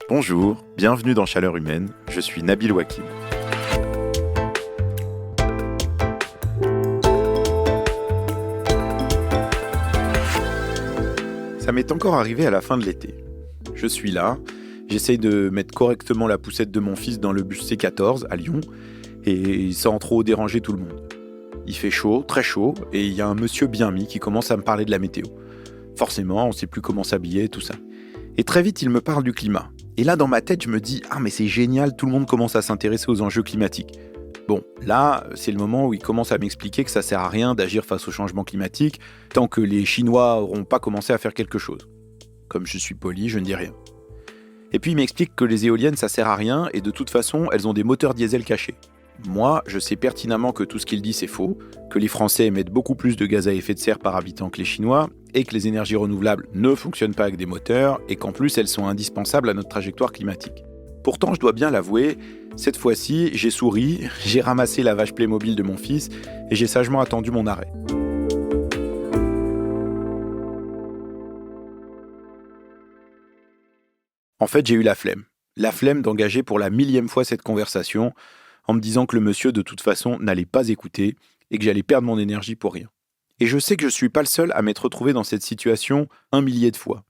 Bonjour, bienvenue dans Chaleur Humaine, je suis Nabil Wakim. Ça m'est encore arrivé à la fin de l'été. Je suis là, j'essaye de mettre correctement la poussette de mon fils dans le bus C14 à Lyon, et sans trop déranger tout le monde. Il fait chaud, très chaud, et il y a un monsieur bien mis qui commence à me parler de la météo. Forcément, on ne sait plus comment s'habiller, tout ça. Et très vite, il me parle du climat. Et là, dans ma tête, je me dis « Ah, mais c'est génial, tout le monde commence à s'intéresser aux enjeux climatiques. » Bon, là, c'est le moment où il commence à m'expliquer que ça sert à rien d'agir face au changement climatique tant que les Chinois n'auront pas commencé à faire quelque chose. Comme je suis poli, je ne dis rien. Et puis il m'explique que les éoliennes, ça sert à rien et de toute façon, elles ont des moteurs diesel cachés. Moi, je sais pertinemment que tout ce qu'il dit, c'est faux, que les Français émettent beaucoup plus de gaz à effet de serre par habitant que les Chinois, et que les énergies renouvelables ne fonctionnent pas avec des moteurs, et qu'en plus, elles sont indispensables à notre trajectoire climatique. Pourtant, je dois bien l'avouer, cette fois-ci, j'ai souri, j'ai ramassé la vache Playmobil de mon fils, et j'ai sagement attendu mon arrêt. En fait, j'ai eu la flemme d'engager pour la 1000e fois cette conversation, en me disant que le monsieur, de toute façon, n'allait pas écouter et que j'allais perdre mon énergie pour rien. Et je sais que je ne suis pas le seul à m'être retrouvé dans cette situation 1 millier de fois.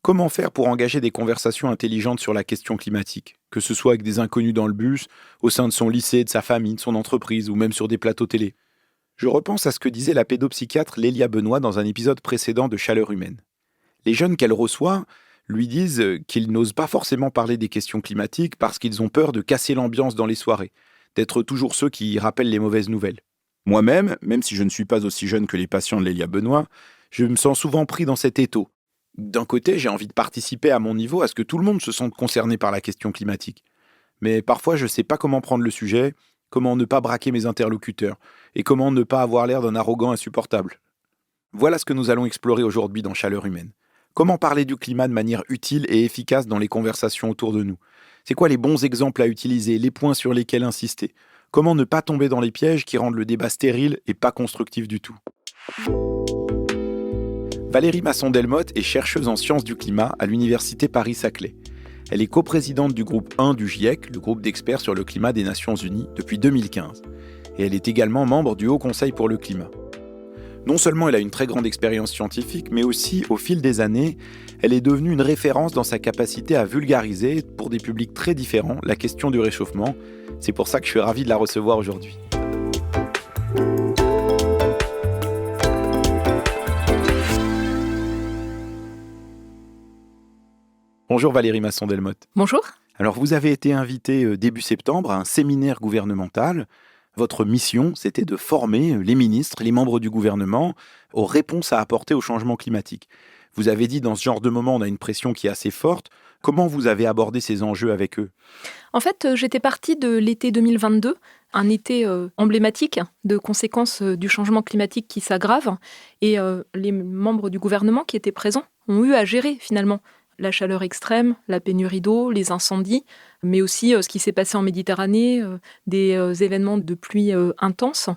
Comment faire pour engager des conversations intelligentes sur la question climatique, que ce soit avec des inconnus dans le bus, au sein de son lycée, de sa famille, de son entreprise, ou même sur des plateaux télé? Je repense à ce que disait la pédopsychiatre Lélia Benoît dans un épisode précédent de Chaleur Humaine. Les jeunes qu'elle reçoit lui disent qu'ils n'osent pas forcément parler des questions climatiques parce qu'ils ont peur de casser l'ambiance dans les soirées, d'être toujours ceux qui rappellent les mauvaises nouvelles. Moi-même, même si je ne suis pas aussi jeune que les patients de Lélia Benoît, je me sens souvent pris dans cet étau. D'un côté, j'ai envie de participer à mon niveau à ce que tout le monde se sente concerné par la question climatique. Mais parfois, je ne sais pas comment prendre le sujet, comment ne pas braquer mes interlocuteurs, et comment ne pas avoir l'air d'un arrogant insupportable. Voilà ce que nous allons explorer aujourd'hui dans Chaleur Humaine. Comment parler du climat de manière utile et efficace dans les conversations autour de nous? C'est quoi les bons exemples à utiliser, les points sur lesquels insister? Comment ne pas tomber dans les pièges qui rendent le débat stérile et pas constructif du tout? Valérie Masson-Delmotte est chercheuse en sciences du climat à l'université Paris-Saclay. Elle est coprésidente du groupe 1 du GIEC, le groupe d'experts sur le climat des Nations Unies, depuis 2015. Et elle est également membre du Haut Conseil pour le climat. Non seulement elle a une très grande expérience scientifique, mais aussi, au fil des années, elle est devenue une référence dans sa capacité à vulgariser, pour des publics très différents, la question du réchauffement. C'est pour ça que je suis ravi de la recevoir aujourd'hui. Bonjour Valérie Masson-Delmotte. Bonjour. Alors vous avez été invitée début septembre à un séminaire gouvernemental. Votre mission, c'était de former les ministres, les membres du gouvernement aux réponses à apporter au changement climatique. Vous avez dit, dans ce genre de moment, on a une pression qui est assez forte. Comment vous avez abordé ces enjeux avec eux? En fait, j'étais partie de l'été 2022, un été emblématique de conséquences du changement climatique qui s'aggrave. Et les membres du gouvernement qui étaient présents ont eu à gérer finalement la chaleur extrême, la pénurie d'eau, les incendies, mais aussi ce qui s'est passé en Méditerranée, des événements de pluie intenses,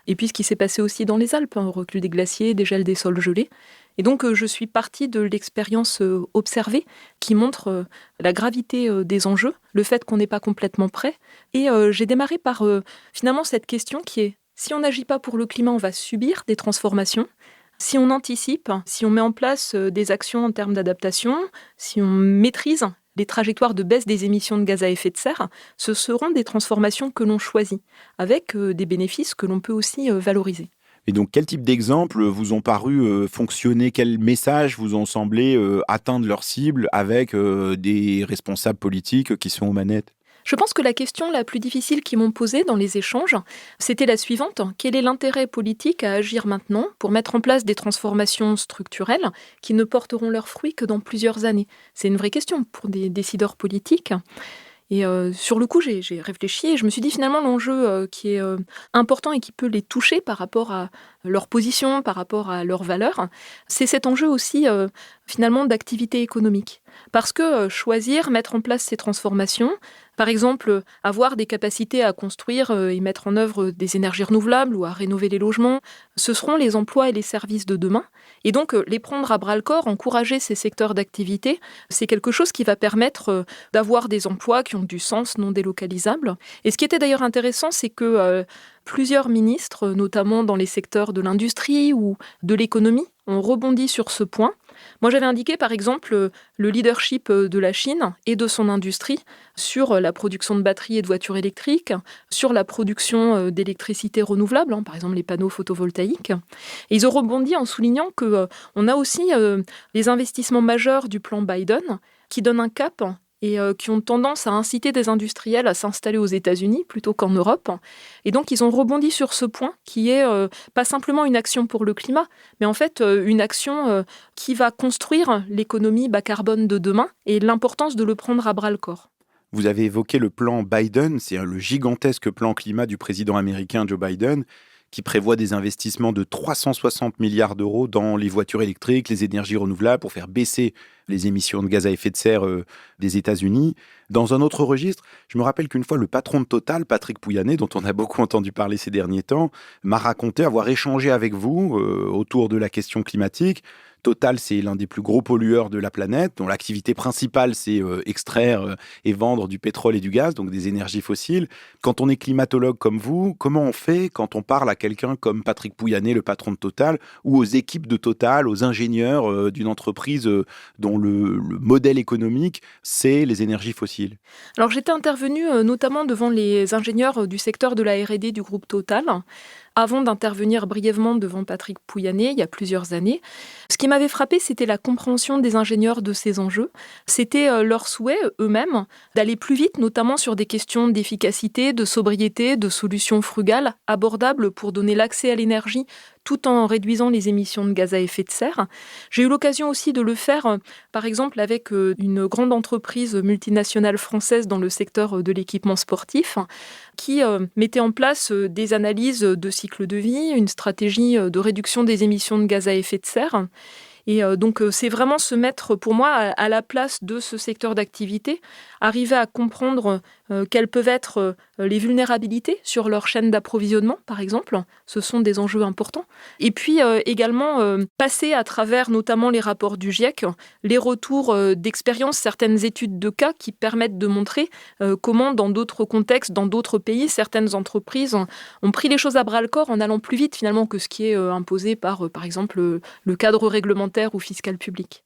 et puis ce qui s'est passé aussi dans les Alpes, recul des glaciers, dégel des sols gelés. Et donc je suis partie de l'expérience observée qui montre la gravité des enjeux, le fait qu'on n'est pas complètement prêt. Et j'ai démarré par finalement cette question qui est, si on n'agit pas pour le climat, on va subir des transformations. Si on anticipe, si on met en place des actions en termes d'adaptation, si on maîtrise les trajectoires de baisse des émissions de gaz à effet de serre, ce seront des transformations que l'on choisit, avec des bénéfices que l'on peut aussi valoriser. Et donc, quel type d'exemples vous ont paru fonctionner? Quels messages vous ont semblé atteindre leur cible avec des responsables politiques qui sont aux manettes? Je pense que la question la plus difficile qu'ils m'ont posée dans les échanges, c'était la suivante. Quel est l'intérêt politique à agir maintenant pour mettre en place des transformations structurelles qui ne porteront leurs fruits que dans plusieurs années? C'est une vraie question pour des décideurs politiques. Et sur le coup, j'ai réfléchi et je me suis dit finalement l'enjeu qui est important et qui peut les toucher par rapport à leur position par rapport à leurs valeurs. C'est cet enjeu aussi finalement d'activité économique. Parce que choisir, mettre en place ces transformations, par exemple avoir des capacités à construire et mettre en œuvre des énergies renouvelables ou à rénover les logements, ce seront les emplois et les services de demain. Et donc les prendre à bras-le-corps, encourager ces secteurs d'activité, c'est quelque chose qui va permettre d'avoir des emplois qui ont du sens, non délocalisables. Et ce qui était d'ailleurs intéressant, c'est que plusieurs ministres, notamment dans les secteurs de l'industrie ou de l'économie, ont rebondi sur ce point. Moi, j'avais indiqué, par exemple, le leadership de la Chine et de son industrie sur la production de batteries et de voitures électriques, sur la production d'électricité renouvelable, par exemple les panneaux photovoltaïques. Et ils ont rebondi en soulignant qu'on a aussi les investissements majeurs du plan Biden qui donnent un cap et qui ont tendance à inciter des industriels à s'installer aux États-Unis plutôt qu'en Europe. Et donc, ils ont rebondi sur ce point qui est pas simplement une action pour le climat, mais en fait une action qui va construire l'économie bas carbone de demain et l'importance de le prendre à bras-le-corps. Vous avez évoqué le plan Biden, c'est le gigantesque plan climat du président américain Joe Biden, qui prévoit des investissements de 360 milliards d'euros dans les voitures électriques, les énergies renouvelables, pour faire baisser les émissions de gaz à effet de serre des États-Unis. Dans un autre registre, je me rappelle qu'une fois, le patron de Total, Patrick Pouyanné, dont on a beaucoup entendu parler ces derniers temps, m'a raconté avoir échangé avec vous autour de la question climatique. Total, c'est l'un des plus gros pollueurs de la planète, dont l'activité principale, c'est extraire et vendre du pétrole et du gaz, donc des énergies fossiles. Quand on est climatologue comme vous, comment on fait quand on parle à quelqu'un comme Patrick Pouyanné, le patron de Total, ou aux équipes de Total, aux ingénieurs d'une entreprise dont le modèle économique, c'est les énergies fossiles? Alors j'étais intervenue notamment devant les ingénieurs du secteur de la R&D du groupe Total, avant d'intervenir brièvement devant Patrick Pouyanné il y a plusieurs années. Ce qui m'avait frappé, c'était la compréhension des ingénieurs de ces enjeux. C'était leur souhait, eux-mêmes, d'aller plus vite, notamment sur des questions d'efficacité, de sobriété, de solutions frugales, abordables pour donner l'accès à l'énergie tout en réduisant les émissions de gaz à effet de serre. J'ai eu l'occasion aussi de le faire, par exemple, avec une grande entreprise multinationale française dans le secteur de l'équipement sportif, qui mettait en place des analyses de cycle de vie, une stratégie de réduction des émissions de gaz à effet de serre. Et donc, c'est vraiment se mettre, pour moi, à la place de ce secteur d'activité, arriver à comprendre quelles peuvent être les vulnérabilités sur leur chaîne d'approvisionnement, par exemple. Ce sont des enjeux importants. Et puis également, passer à travers notamment les rapports du GIEC, les retours d'expérience, certaines études de cas qui permettent de montrer comment, dans d'autres contextes, dans d'autres pays, certaines entreprises ont pris les choses à bras-le-corps en allant plus vite, finalement, que ce qui est imposé par exemple, le cadre réglementaire ou fiscal public.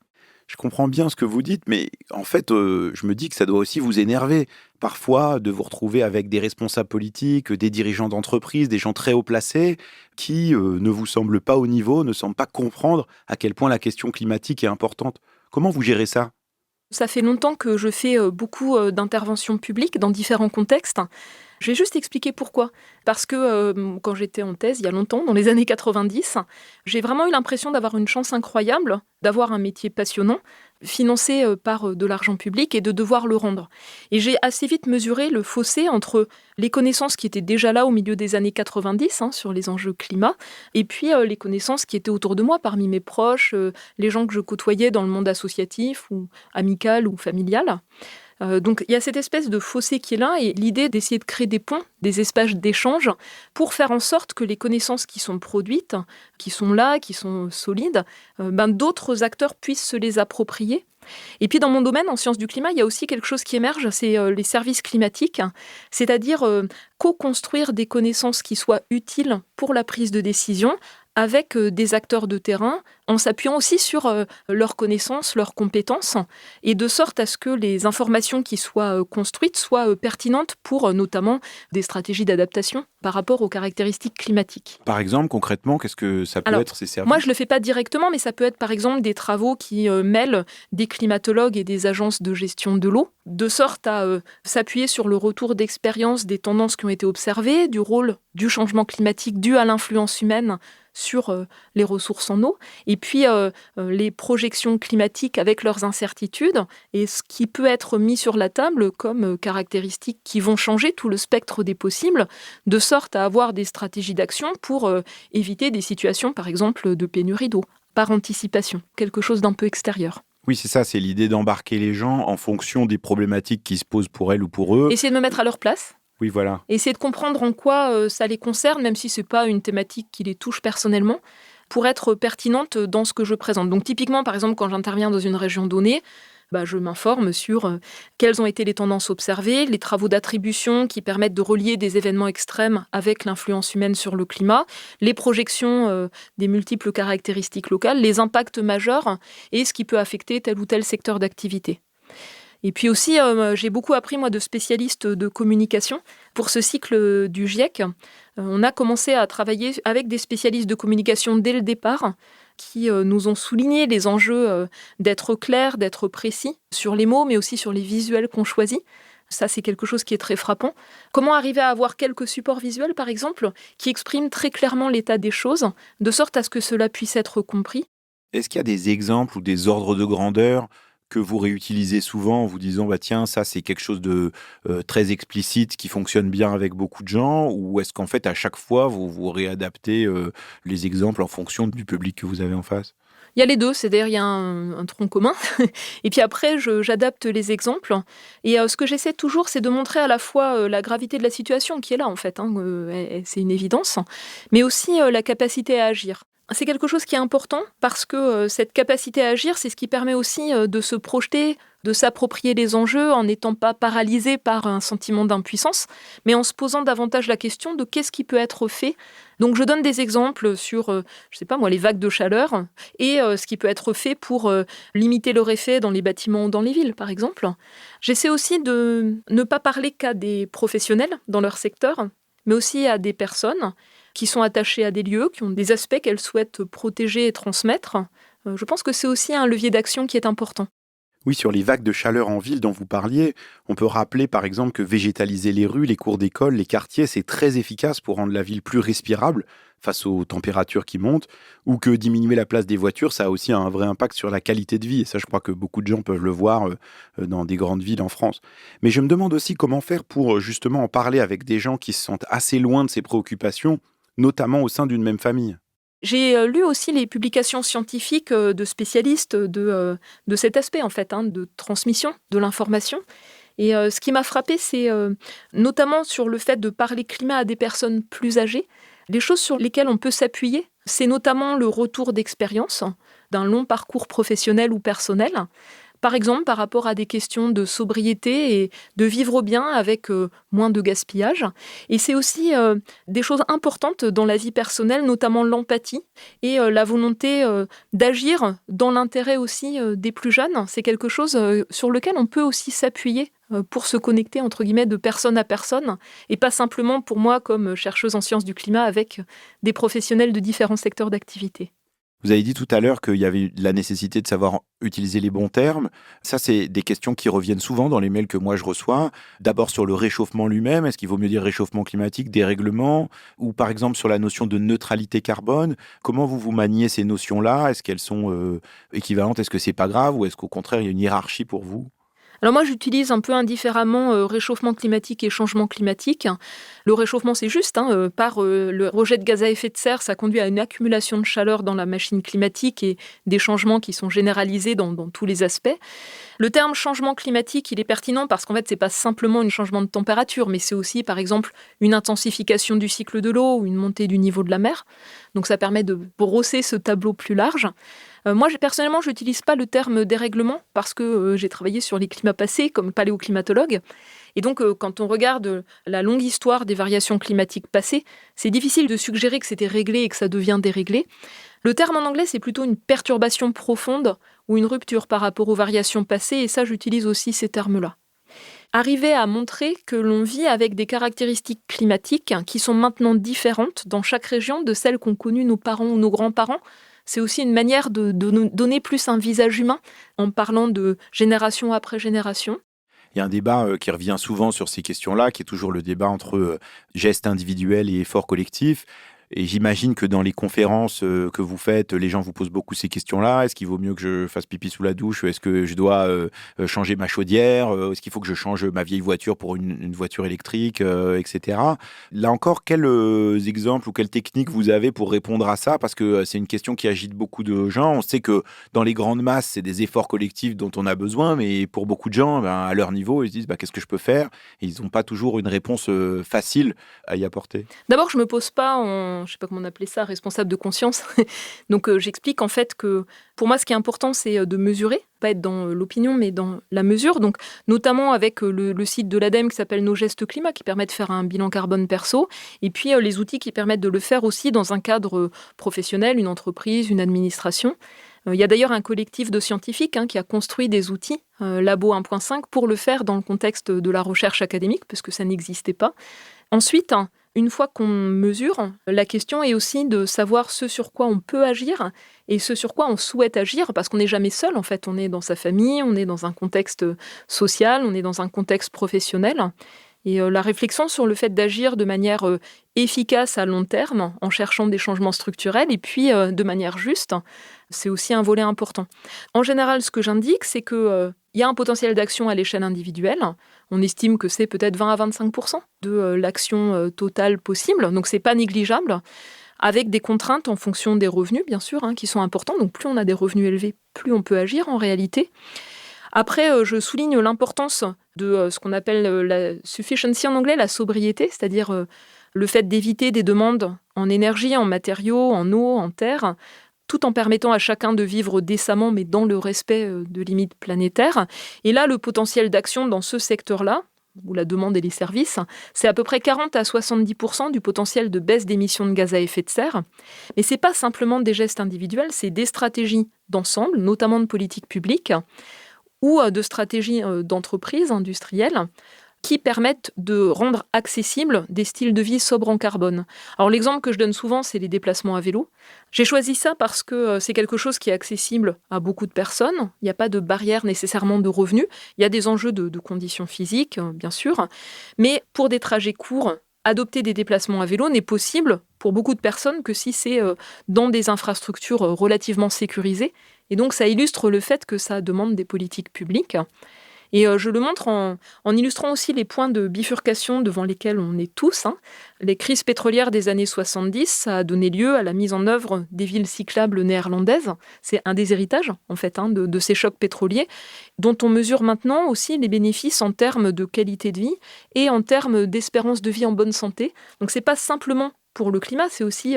Je comprends bien ce que vous dites, mais en fait, je me dis que ça doit aussi vous énerver, parfois, de vous retrouver avec des responsables politiques, des dirigeants d'entreprise, des gens très haut placés, qui ne vous semblent pas au niveau, ne semblent pas comprendre à quel point la question climatique est importante. Comment vous gérez ça ? Ça fait longtemps que je fais beaucoup d'interventions publiques dans différents contextes. Je vais juste expliquer pourquoi. Parce que quand j'étais en thèse, il y a longtemps, dans les années 90, j'ai vraiment eu l'impression d'avoir une chance incroyable, d'avoir un métier passionnant, financé par de l'argent public et de devoir le rendre. Et j'ai assez vite mesuré le fossé entre les connaissances qui étaient déjà là au milieu des années 90 sur les enjeux climat, et puis les connaissances qui étaient autour de moi, parmi mes proches, les gens que je côtoyais dans le monde associatif ou amical ou familial. Donc il y a cette espèce de fossé qui est là et l'idée d'essayer de créer des ponts, des espaces d'échange pour faire en sorte que les connaissances qui sont produites, qui sont là, qui sont solides, d'autres acteurs puissent se les approprier. Et puis dans mon domaine, en sciences du climat, il y a aussi quelque chose qui émerge, c'est les services climatiques, c'est-à-dire co-construire des connaissances qui soient utiles pour la prise de décision avec des acteurs de terrain, en s'appuyant aussi sur leurs connaissances, leurs compétences, et de sorte à ce que les informations qui soient construites soient pertinentes pour notamment des stratégies d'adaptation par rapport aux caractéristiques climatiques. Par exemple, concrètement, qu'est-ce que ça peut être ces services ? Moi, je ne le fais pas directement, mais ça peut être par exemple des travaux qui mêlent des climatologues et des agences de gestion de l'eau, de sorte à s'appuyer sur le retour d'expérience des tendances qui ont été observées, du rôle du changement climatique dû à l'influence humaine sur les ressources en eau, Et puis les projections climatiques avec leurs incertitudes et ce qui peut être mis sur la table comme caractéristiques qui vont changer tout le spectre des possibles, de sorte à avoir des stratégies d'action pour éviter des situations, par exemple, de pénurie d'eau, par anticipation, quelque chose d'un peu extérieur. Oui, c'est ça, c'est l'idée d'embarquer les gens en fonction des problématiques qui se posent pour elles ou pour eux. Essayer de me mettre à leur place. Oui, voilà. Essayer de comprendre en quoi ça les concerne, même si ce n'est pas une thématique qui les touche personnellement, pour être pertinente dans ce que je présente. Donc typiquement, par exemple, quand j'interviens dans une région donnée, je m'informe sur quelles ont été les tendances observées, les travaux d'attribution qui permettent de relier des événements extrêmes avec l'influence humaine sur le climat, les projections des multiples caractéristiques locales, les impacts majeurs et ce qui peut affecter tel ou tel secteur d'activité. Et puis aussi, j'ai beaucoup appris, moi, de spécialistes de communication. Pour ce cycle du GIEC, on a commencé à travailler avec des spécialistes de communication dès le départ, qui nous ont souligné les enjeux d'être clairs, d'être précis sur les mots, mais aussi sur les visuels qu'on choisit. Ça, c'est quelque chose qui est très frappant. Comment arriver à avoir quelques supports visuels, par exemple, qui expriment très clairement l'état des choses, de sorte à ce que cela puisse être compris. Est-ce qu'il y a des exemples ou des ordres de grandeur que vous réutilisez souvent en vous disant tiens, ça c'est quelque chose de très explicite qui fonctionne bien avec beaucoup de gens, ou est-ce qu'en fait à chaque fois vous réadaptez les exemples en fonction du public que vous avez en face? Il y a les deux, c'est-à-dire il y a un tronc commun. Et puis après, j'adapte les exemples. Et ce que j'essaie toujours, c'est de montrer à la fois la gravité de la situation qui est là, en fait, c'est une évidence, mais aussi la capacité à agir. C'est quelque chose qui est important parce que cette capacité à agir, c'est ce qui permet aussi de se projeter, de s'approprier les enjeux en n'étant pas paralysé par un sentiment d'impuissance, mais en se posant davantage la question de qu'est-ce qui peut être fait. Donc je donne des exemples sur, les vagues de chaleur et ce qui peut être fait pour limiter leur effet dans les bâtiments ou dans les villes, par exemple. J'essaie aussi de ne pas parler qu'à des professionnels dans leur secteur, mais aussi à des personnes qui sont attachées à des lieux, qui ont des aspects qu'elles souhaitent protéger et transmettre. Je pense que c'est aussi un levier d'action qui est important. Oui, sur les vagues de chaleur en ville dont vous parliez, on peut rappeler par exemple que végétaliser les rues, les cours d'école, les quartiers, c'est très efficace pour rendre la ville plus respirable face aux températures qui montent, ou que diminuer la place des voitures, ça a aussi un vrai impact sur la qualité de vie. Et ça, je crois que beaucoup de gens peuvent le voir dans des grandes villes en France. Mais je me demande aussi comment faire pour justement en parler avec des gens qui se sentent assez loin de ces préoccupations, notamment au sein d'une même famille. J'ai lu aussi les publications scientifiques de spécialistes de cet aspect, en fait, de transmission de l'information. Et ce qui m'a frappée, c'est notamment sur le fait de parler climat à des personnes plus âgées. Les choses sur lesquelles on peut s'appuyer, c'est notamment le retour d'expérience d'un long parcours professionnel ou personnel. Par exemple, par rapport à des questions de sobriété et de vivre bien avec moins de gaspillage. Et c'est aussi des choses importantes dans la vie personnelle, notamment l'empathie et la volonté d'agir dans l'intérêt aussi des plus jeunes. C'est quelque chose sur lequel on peut aussi s'appuyer pour se connecter, entre guillemets, de personne à personne, et pas simplement pour moi comme chercheuse en sciences du climat avec des professionnels de différents secteurs d'activité. Vous avez dit tout à l'heure qu'il y avait la nécessité de savoir utiliser les bons termes. Ça, c'est des questions qui reviennent souvent dans les mails que moi je reçois. D'abord sur le réchauffement lui-même. Est-ce qu'il vaut mieux dire réchauffement climatique, dérèglement? Ou par exemple sur la notion de neutralité carbone. Comment vous maniez ces notions-là? Est-ce qu'elles sont équivalentes? Est-ce que c'est pas grave? Ou est-ce qu'au contraire, il y a une hiérarchie pour vous? Alors moi, j'utilise un peu indifféremment réchauffement climatique et changement climatique. Le réchauffement, c'est juste. Par le rejet de gaz à effet de serre, ça conduit à une accumulation de chaleur dans la machine climatique et des changements qui sont généralisés dans tous les aspects. Le terme changement climatique, il est pertinent parce qu'en fait, c'est pas simplement un changement de température, mais c'est aussi, par exemple, une intensification du cycle de l'eau ou une montée du niveau de la mer. Donc ça permet de brosser ce tableau plus large. Moi, personnellement, je n'utilise pas le terme dérèglement parce que j'ai travaillé sur les climats passés comme paléoclimatologue. Et donc, quand on regarde la longue histoire des variations climatiques passées, c'est difficile de suggérer que c'était réglé et que ça devient déréglé. Le terme en anglais, c'est plutôt une perturbation profonde ou une rupture par rapport aux variations passées, et ça, j'utilise aussi ces termes-là. Arriver à montrer que l'on vit avec des caractéristiques climatiques qui sont maintenant différentes dans chaque région de celles qu'ont connues nos parents ou nos grands-parents, c'est aussi une manière de nous donner plus un visage humain en parlant de génération après génération. Il y a un débat qui revient souvent sur ces questions-là, qui est toujours le débat entre gestes individuels et efforts collectifs. Et j'imagine que dans les conférences que vous faites, les gens vous posent beaucoup ces questions-là. Est-ce qu'il vaut mieux que je fasse pipi sous la douche? Est-ce que je dois changer ma chaudière? Est-ce qu'il faut que je change ma vieille voiture pour une voiture électrique, etc. Là encore, quels exemples ou quelles techniques vous avez pour répondre à ça? Parce que c'est une question qui agite beaucoup de gens. On sait que dans les grandes masses, c'est des efforts collectifs dont on a besoin, mais pour beaucoup de gens, à leur niveau, ils se disent qu'est-ce que je peux faire? Et ils n'ont pas toujours une réponse facile à y apporter. D'abord, je me pose pas en, je sais pas comment on appelait ça, responsable de conscience. Donc, j'explique en fait que pour moi, ce qui est important, c'est de mesurer, pas être dans l'opinion, mais dans la mesure. Donc, notamment avec le site de l'ADEME qui s'appelle Nos gestes climat, qui permet de faire un bilan carbone perso, et puis les outils qui permettent de le faire aussi dans un cadre professionnel, une entreprise, une administration. Il y a d'ailleurs un collectif de scientifiques qui a construit des outils, Labo 1.5, pour le faire dans le contexte de la recherche académique, parce que ça n'existait pas. Ensuite, une fois qu'on mesure, la question est aussi de savoir ce sur quoi on peut agir et ce sur quoi on souhaite agir, parce qu'on n'est jamais seul, en fait. On est dans sa famille, on est dans un contexte social, on est dans un contexte professionnel. Et la réflexion sur le fait d'agir de manière efficace à long terme, en cherchant des changements structurels, et puis de manière juste, c'est aussi un volet important. En général, ce que j'indique, c'est qu'il y a un potentiel d'action à l'échelle individuelle. On estime que c'est peut-être 20 à 25% de l'action totale possible, donc c'est pas négligeable, avec des contraintes en fonction des revenus, bien sûr, qui sont importants. Donc plus on a des revenus élevés, plus on peut agir en réalité. Après, je souligne l'importance de ce qu'on appelle la sufficiency en anglais, la sobriété, c'est-à-dire le fait d'éviter des demandes en énergie, en matériaux, en eau, en terre, tout en permettant à chacun de vivre décemment, mais dans le respect de limites planétaires. Et là, le potentiel d'action dans ce secteur-là, où la demande et les services, c'est à peu près 40 à 70% du potentiel de baisse d'émissions de gaz à effet de serre. Mais ce n'est pas simplement des gestes individuels, c'est des stratégies d'ensemble, notamment de politique publique, ou de stratégies d'entreprise industrielle qui permettent de rendre accessibles des styles de vie sobres en carbone. Alors l'exemple que je donne souvent, c'est les déplacements à vélo. J'ai choisi ça parce que c'est quelque chose qui est accessible à beaucoup de personnes. Il n'y a pas de barrière nécessairement de revenus. Il y a des enjeux de conditions physiques, bien sûr. Mais pour des trajets courts, adopter des déplacements à vélo n'est possible pour beaucoup de personnes que si c'est dans des infrastructures relativement sécurisées. Et donc, ça illustre le fait que ça demande des politiques publiques. Et je le montre en illustrant aussi les points de bifurcation devant lesquels on est tous. Les crises pétrolières des années 70, ça a donné lieu à la mise en œuvre des villes cyclables néerlandaises. C'est un des héritages, en fait, de ces chocs pétroliers, dont on mesure maintenant aussi les bénéfices en termes de qualité de vie et en termes d'espérance de vie en bonne santé. Donc, c'est pas simplement pour le climat, c'est aussi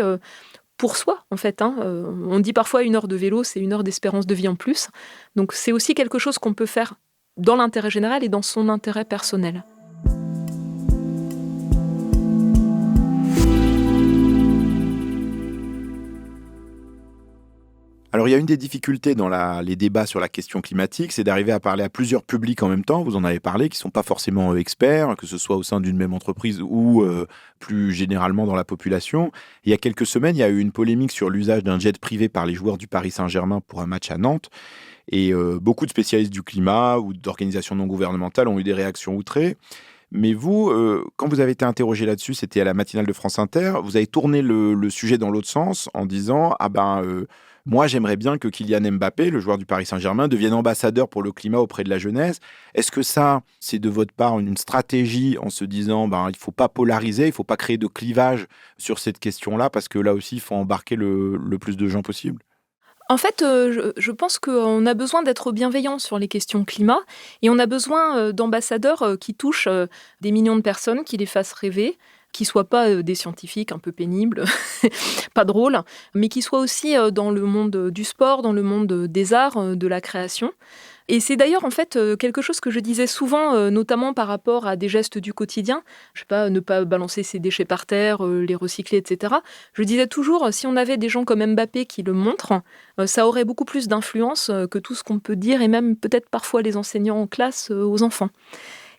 pour soi, en fait. On dit parfois 1 heure de vélo, c'est 1 heure d'espérance de vie en plus. Donc, c'est aussi quelque chose qu'on peut faire dans l'intérêt général et dans son intérêt personnel. Alors, il y a une des difficultés dans les débats sur la question climatique, c'est d'arriver à parler à plusieurs publics en même temps. Vous en avez parlé, qui ne sont pas forcément experts, que ce soit au sein d'une même entreprise ou plus généralement dans la population. Il y a quelques semaines, il y a eu une polémique sur l'usage d'un jet privé par les joueurs du Paris Saint-Germain pour un match à Nantes. Et beaucoup de spécialistes du climat ou d'organisations non gouvernementales ont eu des réactions outrées. Mais vous, quand vous avez été interrogé là-dessus, c'était à la matinale de France Inter, vous avez tourné le sujet dans l'autre sens en disant « moi, j'aimerais bien que Kylian Mbappé, le joueur du Paris Saint-Germain, devienne ambassadeur pour le climat auprès de la jeunesse. » Est-ce que ça, c'est de votre part une stratégie en se disant il ne faut pas polariser, il ne faut pas créer de clivage sur cette question-là, parce que là aussi, il faut embarquer le plus de gens possible? En fait, je pense qu'on a besoin d'être bienveillant sur les questions climat et on a besoin d'ambassadeurs qui touchent des millions de personnes, qui les fassent rêver, qui ne soient pas des scientifiques un peu pénibles, pas drôles, mais qui soient aussi dans le monde du sport, dans le monde des arts, de la création. Et c'est d'ailleurs en fait quelque chose que je disais souvent, notamment par rapport à des gestes du quotidien. Je sais pas, ne pas balancer ses déchets par terre, les recycler, etc. Je disais toujours, si on avait des gens comme Mbappé qui le montrent, ça aurait beaucoup plus d'influence que tout ce qu'on peut dire, et même peut-être parfois les enseignants en classe aux enfants,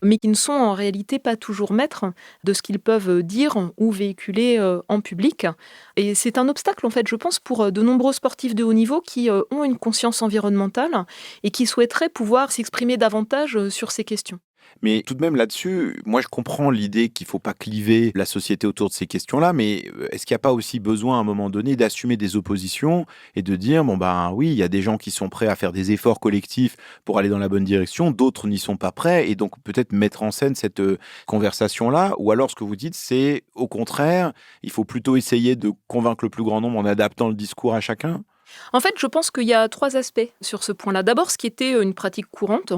mais qui ne sont en réalité pas toujours maîtres de ce qu'ils peuvent dire ou véhiculer en public. Et c'est un obstacle, en fait, je pense, pour de nombreux sportifs de haut niveau qui ont une conscience environnementale et qui souhaiteraient pouvoir s'exprimer davantage sur ces questions. Mais tout de même là-dessus, moi je comprends l'idée qu'il ne faut pas cliver la société autour de ces questions-là, mais est-ce qu'il n'y a pas aussi besoin à un moment donné d'assumer des oppositions et de dire, bon ben oui, il y a des gens qui sont prêts à faire des efforts collectifs pour aller dans la bonne direction, d'autres n'y sont pas prêts, et donc peut-être mettre en scène cette conversation-là, ou alors ce que vous dites, c'est au contraire, il faut plutôt essayer de convaincre le plus grand nombre en adaptant le discours à chacun? En fait, je pense qu'il y a 3 aspects sur ce point-là. D'abord, ce qui était une pratique courante,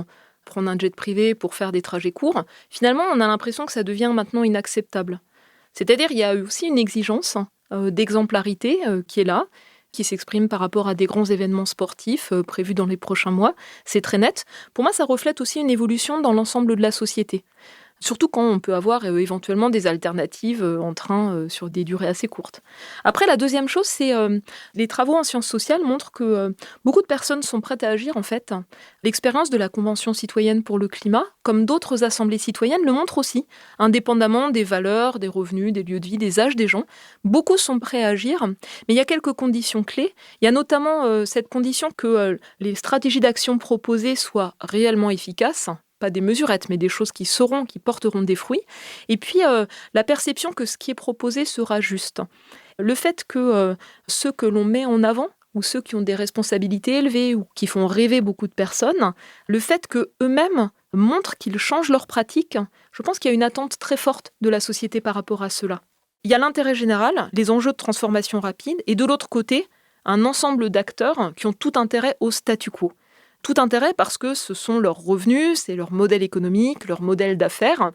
prendre un jet privé pour faire des trajets courts, finalement, on a l'impression que ça devient maintenant inacceptable. C'est-à-dire, il y a eu aussi une exigence d'exemplarité qui est là, qui s'exprime par rapport à des grands événements sportifs prévus dans les prochains mois. C'est très net. Pour moi, ça reflète aussi une évolution dans l'ensemble de la société. Surtout quand on peut avoir éventuellement des alternatives en train sur des durées assez courtes. Après, la deuxième chose, c'est les travaux en sciences sociales montrent que beaucoup de personnes sont prêtes à agir en fait. L'expérience de la Convention citoyenne pour le climat, comme d'autres assemblées citoyennes, le montre aussi. Indépendamment des valeurs, des revenus, des lieux de vie, des âges des gens, beaucoup sont prêts à agir. Mais il y a quelques conditions clés. Il y a notamment cette condition que les stratégies d'action proposées soient réellement efficaces. Pas des mesurettes, mais des choses qui porteront des fruits. Et puis, la perception que ce qui est proposé sera juste. Le fait que ceux que l'on met en avant, ou ceux qui ont des responsabilités élevées, ou qui font rêver beaucoup de personnes, le fait qu'eux-mêmes montrent qu'ils changent leurs pratiques, je pense qu'il y a une attente très forte de la société par rapport à cela. Il y a l'intérêt général, les enjeux de transformation rapide, et de l'autre côté, un ensemble d'acteurs qui ont tout intérêt au statu quo. Tout intérêt parce que ce sont leurs revenus, c'est leur modèle économique, leur modèle d'affaires.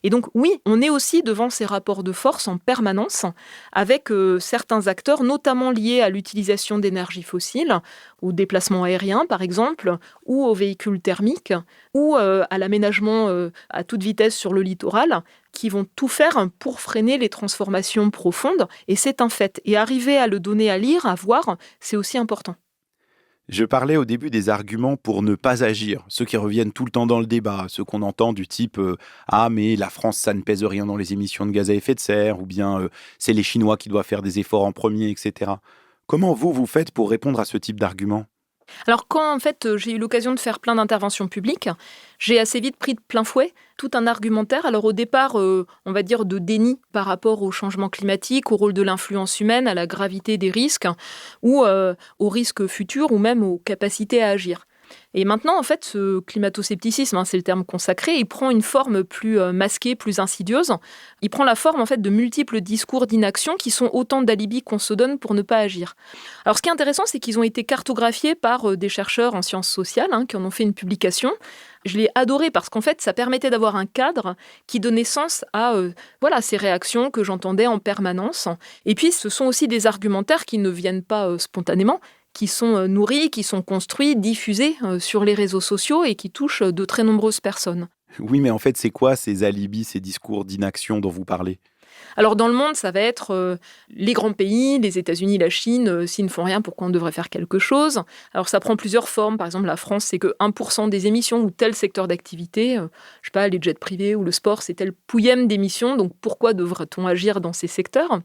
Et donc oui, on est aussi devant ces rapports de force en permanence avec certains acteurs, notamment liés à l'utilisation d'énergies fossiles, au déplacement aérien par exemple, ou aux véhicules thermiques, ou à l'aménagement à toute vitesse sur le littoral, qui vont tout faire pour freiner les transformations profondes. Et c'est un fait. Et arriver à le donner à lire, à voir, c'est aussi important. Je parlais au début des arguments pour ne pas agir, ceux qui reviennent tout le temps dans le débat, ceux qu'on entend du type ah mais la France ça ne pèse rien dans les émissions de gaz à effet de serre, ou bien c'est les Chinois qui doivent faire des efforts en premier, etc. Comment vous faites pour répondre à ce type d'argument? Alors quand en fait j'ai eu l'occasion de faire plein d'interventions publiques, j'ai assez vite pris de plein fouet tout un argumentaire. Alors au départ, on va dire de déni par rapport au changement climatique, au rôle de l'influence humaine, à la gravité des risques, ou aux risques futurs, ou même aux capacités à agir. Et maintenant, en fait, ce climato-scepticisme, c'est le terme consacré, il prend une forme plus masquée, plus insidieuse. Il prend la forme, en fait, de multiples discours d'inaction qui sont autant d'alibis qu'on se donne pour ne pas agir. Alors, ce qui est intéressant, c'est qu'ils ont été cartographiés par des chercheurs en sciences sociales, qui en ont fait une publication. Je l'ai adoré parce qu'en fait, ça permettait d'avoir un cadre qui donnait sens à ces réactions que j'entendais en permanence. Et puis, ce sont aussi des argumentaires qui ne viennent pas spontanément, qui sont nourris, qui sont construits, diffusés sur les réseaux sociaux et qui touchent de très nombreuses personnes. Oui, mais en fait, c'est quoi ces alibis, ces discours d'inaction dont vous parlez? Alors dans le monde, ça va être les grands pays, les États-Unis, la Chine, s'ils ne font rien, pourquoi on devrait faire quelque chose? Alors ça prend plusieurs formes. Par exemple, la France, c'est que 1% des émissions ou tel secteur d'activité, je sais pas, les jets privés ou le sport, c'est tel pouillème d'émissions, donc pourquoi devrait-on agir dans ces secteurs?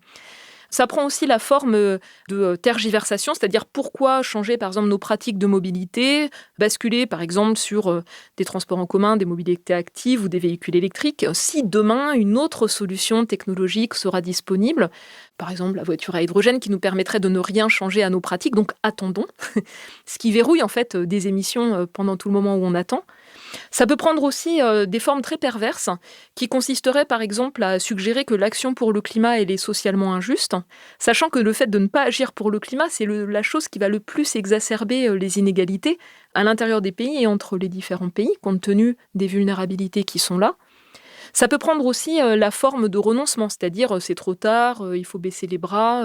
Ça prend aussi la forme de tergiversation, c'est-à-dire pourquoi changer par exemple nos pratiques de mobilité, basculer par exemple sur des transports en commun, des mobilités actives ou des véhicules électriques, si demain une autre solution technologique sera disponible, par exemple la voiture à hydrogène qui nous permettrait de ne rien changer à nos pratiques, donc attendons, ce qui verrouille en fait des émissions pendant tout le moment où on attend. Ça peut prendre aussi des formes très perverses qui consisteraient par exemple à suggérer que l'action pour le climat elle est socialement injuste, sachant que le fait de ne pas agir pour le climat, c'est la chose qui va le plus exacerber les inégalités à l'intérieur des pays et entre les différents pays, compte tenu des vulnérabilités qui sont là. Ça peut prendre aussi la forme de renoncement, c'est-à-dire c'est trop tard, il faut baisser les bras,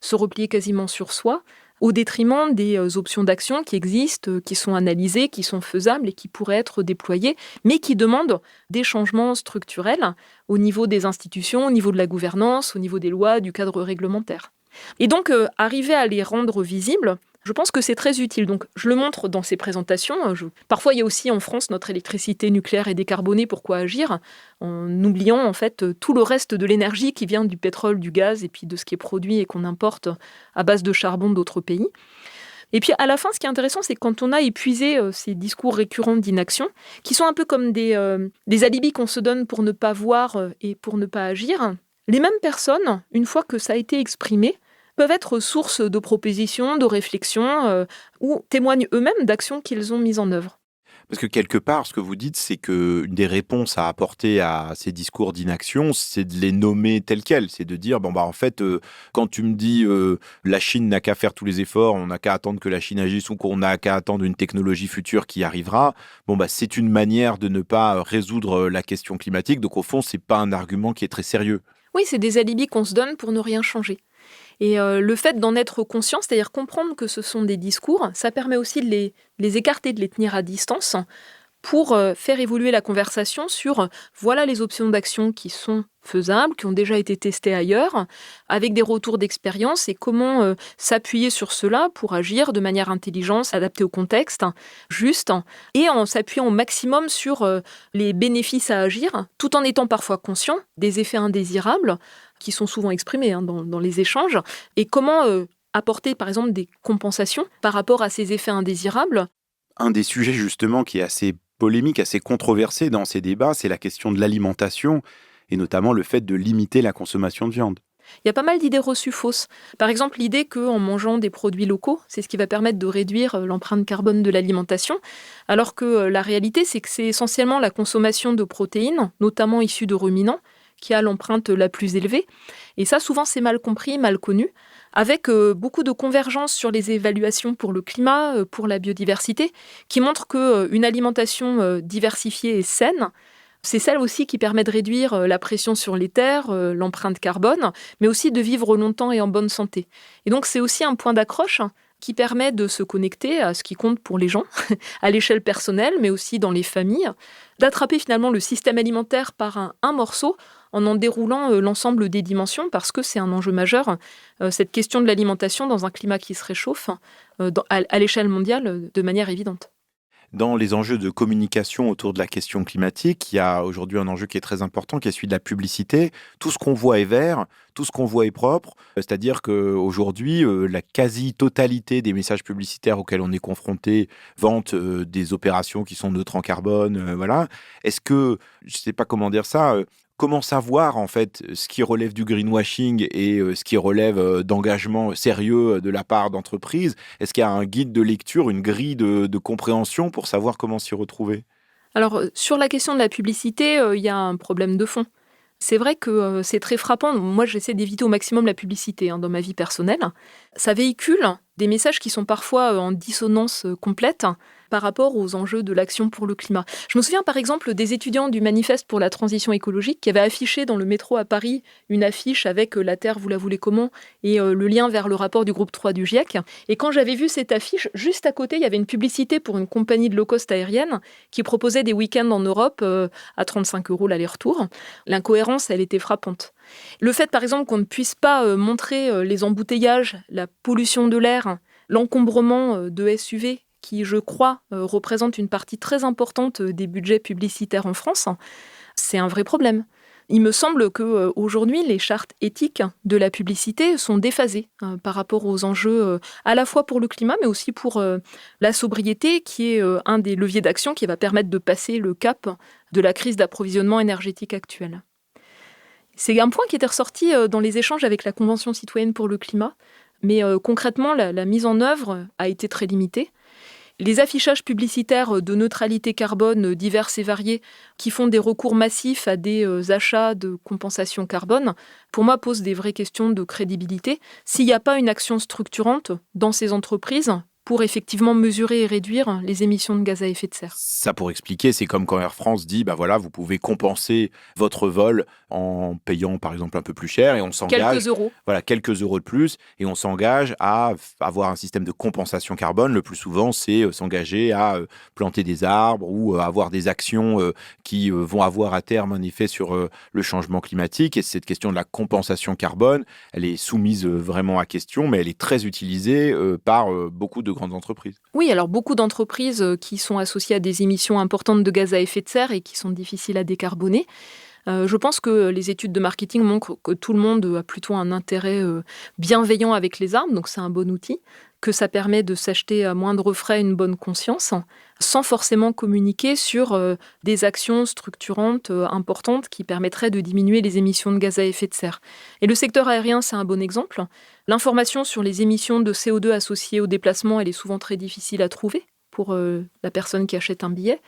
se replier quasiment sur soi, au détriment des options d'action qui existent, qui sont analysées, qui sont faisables et qui pourraient être déployées, mais qui demandent des changements structurels au niveau des institutions, au niveau de la gouvernance, au niveau des lois, du cadre réglementaire. Et donc, arriver à les rendre visibles, je pense que c'est très utile. Donc, je le montre dans ces présentations. Parfois, il y a aussi en France notre électricité nucléaire est décarbonée. Pourquoi agir? En oubliant en fait tout le reste de l'énergie qui vient du pétrole, du gaz et puis de ce qui est produit et qu'on importe à base de charbon d'autres pays. Et puis à la fin, ce qui est intéressant, c'est quand on a épuisé ces discours récurrents d'inaction, qui sont un peu comme des alibis qu'on se donne pour ne pas voir et pour ne pas agir, les mêmes personnes, une fois que ça a été exprimé, peuvent être source de propositions, de réflexions, ou témoignent eux-mêmes d'actions qu'ils ont mises en œuvre. Parce que quelque part, ce que vous dites, c'est qu'une des réponses à apporter à ces discours d'inaction, c'est de les nommer tels quels. C'est de dire, en fait, quand tu me dis la Chine n'a qu'à faire tous les efforts, on n'a qu'à attendre que la Chine agisse ou qu'on n'a qu'à attendre une technologie future qui arrivera, c'est une manière de ne pas résoudre la question climatique. Donc au fond, c'est pas un argument qui est très sérieux. Oui, c'est des alibis qu'on se donne pour ne rien changer. Et le fait d'en être conscient, c'est-à-dire comprendre que ce sont des discours, ça permet aussi de les écarter, de les tenir à distance pour faire évoluer la conversation sur voilà les options d'action qui sont faisables, qui ont déjà été testées ailleurs, avec des retours d'expérience et comment s'appuyer sur cela pour agir de manière intelligente, adaptée au contexte, juste, et en s'appuyant au maximum sur les bénéfices à agir, tout en étant parfois conscient des effets indésirables qui sont souvent exprimés dans les échanges, et comment apporter par exemple des compensations par rapport à ces effets indésirables. Un des sujets justement qui est assez polémique, assez controversé dans ces débats, c'est la question de l'alimentation et notamment le fait de limiter la consommation de viande. Il y a pas mal d'idées reçues fausses. Par exemple, l'idée qu'en mangeant des produits locaux, c'est ce qui va permettre de réduire l'empreinte carbone de l'alimentation, alors que la réalité, c'est que c'est essentiellement la consommation de protéines, notamment issues de ruminants, qui a l'empreinte la plus élevée. Et ça, souvent, c'est mal compris, mal connu, avec beaucoup de convergence sur les évaluations pour le climat, pour la biodiversité, qui montrent qu'une alimentation diversifiée et saine, c'est celle aussi qui permet de réduire la pression sur les terres, l'empreinte carbone, mais aussi de vivre longtemps et en bonne santé. Et donc, c'est aussi un point d'accroche qui permet de se connecter à ce qui compte pour les gens, à l'échelle personnelle, mais aussi dans les familles, d'attraper finalement le système alimentaire par un morceau en déroulant l'ensemble des dimensions, parce que c'est un enjeu majeur, cette question de l'alimentation dans un climat qui se réchauffe à l'échelle mondiale de manière évidente. Dans les enjeux de communication autour de la question climatique, il y a aujourd'hui un enjeu qui est très important, qui est celui de la publicité. Tout ce qu'on voit est vert, tout ce qu'on voit est propre. C'est-à-dire qu'aujourd'hui, la quasi-totalité des messages publicitaires auxquels on est confronté vantent des opérations qui sont neutres en carbone. Voilà. Est-ce que, je ne sais pas comment dire ça, comment savoir en fait ce qui relève du greenwashing et ce qui relève d'engagement sérieux de la part d'entreprises? Est-ce qu'il y a un guide de lecture, une grille de compréhension pour savoir comment s'y retrouver? Alors, sur la question de la publicité, il y a un problème de fond. C'est vrai que c'est très frappant. Moi, j'essaie d'éviter au maximum la publicité dans ma vie personnelle. Ça véhicule des messages qui sont parfois en dissonance complète par rapport aux enjeux de l'action pour le climat. Je me souviens par exemple des étudiants du Manifeste pour la transition écologique qui avaient affiché dans le métro à Paris une affiche avec la Terre, vous la voulez comment, et le lien vers le rapport du groupe 3 du GIEC. Et quand j'avais vu cette affiche, juste à côté, il y avait une publicité pour une compagnie de low-cost aérienne qui proposait des week-ends en Europe à 35 € l'aller-retour. L'incohérence, elle était frappante. Le fait, par exemple, qu'on ne puisse pas montrer les embouteillages, la pollution de l'air, l'encombrement de SUV, qui, je crois, représente une partie très importante des budgets publicitaires en France, c'est un vrai problème. Il me semble qu'aujourd'hui, les chartes éthiques de la publicité sont déphasées par rapport aux enjeux à la fois pour le climat, mais aussi pour la sobriété, qui est un des leviers d'action qui va permettre de passer le cap de la crise d'approvisionnement énergétique actuelle. C'est un point qui était ressorti dans les échanges avec la Convention citoyenne pour le climat, mais concrètement, la mise en œuvre a été très limitée. Les affichages publicitaires de neutralité carbone divers et variés qui font des recours massifs à des achats de compensation carbone, pour moi, posent des vraies questions de crédibilité. S'il n'y a pas une action structurante dans ces entreprises pour effectivement mesurer et réduire les émissions de gaz à effet de serre. Ça, pour expliquer, c'est comme quand Air France dit, vous pouvez compenser votre vol en payant par exemple un peu plus cher et on s'engage... Quelques euros. Voilà, quelques euros de plus et on s'engage à avoir un système de compensation carbone. Le plus souvent, c'est s'engager à planter des arbres ou avoir des actions qui vont avoir à terme un effet sur le changement climatique. Et cette question de la compensation carbone, elle est soumise vraiment à question, mais elle est très utilisée par beaucoup de grandes entreprises. Oui, alors beaucoup d'entreprises qui sont associées à des émissions importantes de gaz à effet de serre et qui sont difficiles à décarboner. Je pense que les études de marketing montrent que tout le monde a plutôt un intérêt bienveillant avec les armes, donc c'est un bon outil, que ça permet de s'acheter à moindre frais une bonne conscience, sans forcément communiquer sur des actions structurantes importantes qui permettraient de diminuer les émissions de gaz à effet de serre. Et le secteur aérien, c'est un bon exemple. L'information sur les émissions de CO2 associées au déplacement, elle est souvent très difficile à trouver pour la personne qui achète un billet.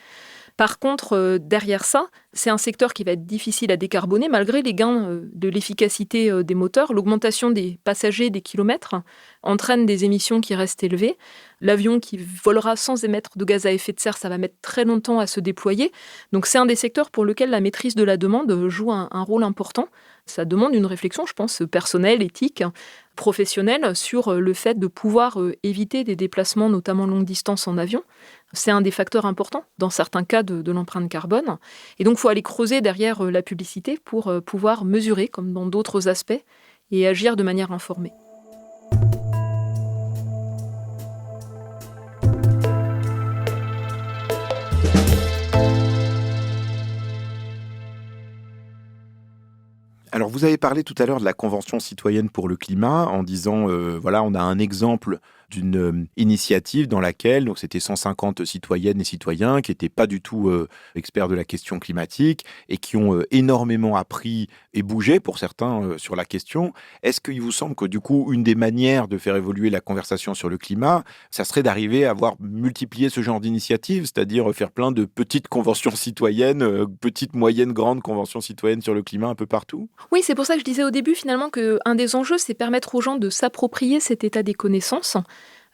Par contre, derrière ça, c'est un secteur qui va être difficile à décarboner malgré les gains de l'efficacité des moteurs. L'augmentation des passagers, des kilomètres, entraîne des émissions qui restent élevées. L'avion qui volera sans émettre de gaz à effet de serre, ça va mettre très longtemps à se déployer. Donc c'est un des secteurs pour lequel la maîtrise de la demande joue un rôle important. Ça demande une réflexion, je pense, personnelle, éthique, professionnelle, sur le fait de pouvoir éviter des déplacements, notamment longue distance en avion. C'est un des facteurs importants, dans certains cas, de l'empreinte carbone. Et donc, il faut aller creuser derrière la publicité pour pouvoir mesurer, comme dans d'autres aspects, et agir de manière informée. Alors, vous avez parlé tout à l'heure de la Convention citoyenne pour le climat en disant, voilà, on a un exemple d'une initiative dans laquelle, donc c'était 150 citoyennes et citoyens qui n'étaient pas du tout experts de la question climatique et qui ont énormément appris et bougé pour certains sur la question. Est-ce qu'il vous semble que du coup, une des manières de faire évoluer la conversation sur le climat, ça serait d'arriver à avoir multiplié ce genre d'initiatives, c'est-à-dire faire plein de petites conventions citoyennes, petites, moyennes, grandes conventions citoyennes sur le climat un peu partout? Oui, c'est pour ça que je disais au début, finalement, qu'un des enjeux, c'est permettre aux gens de s'approprier cet état des connaissances,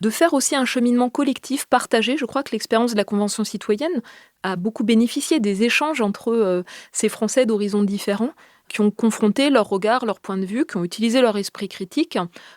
de faire aussi un cheminement collectif, partagé. Je crois que l'expérience de la Convention citoyenne a beaucoup bénéficié des échanges entre ces Français d'horizons différents qui ont confronté leur regard, leur point de vue, qui ont utilisé leur esprit critique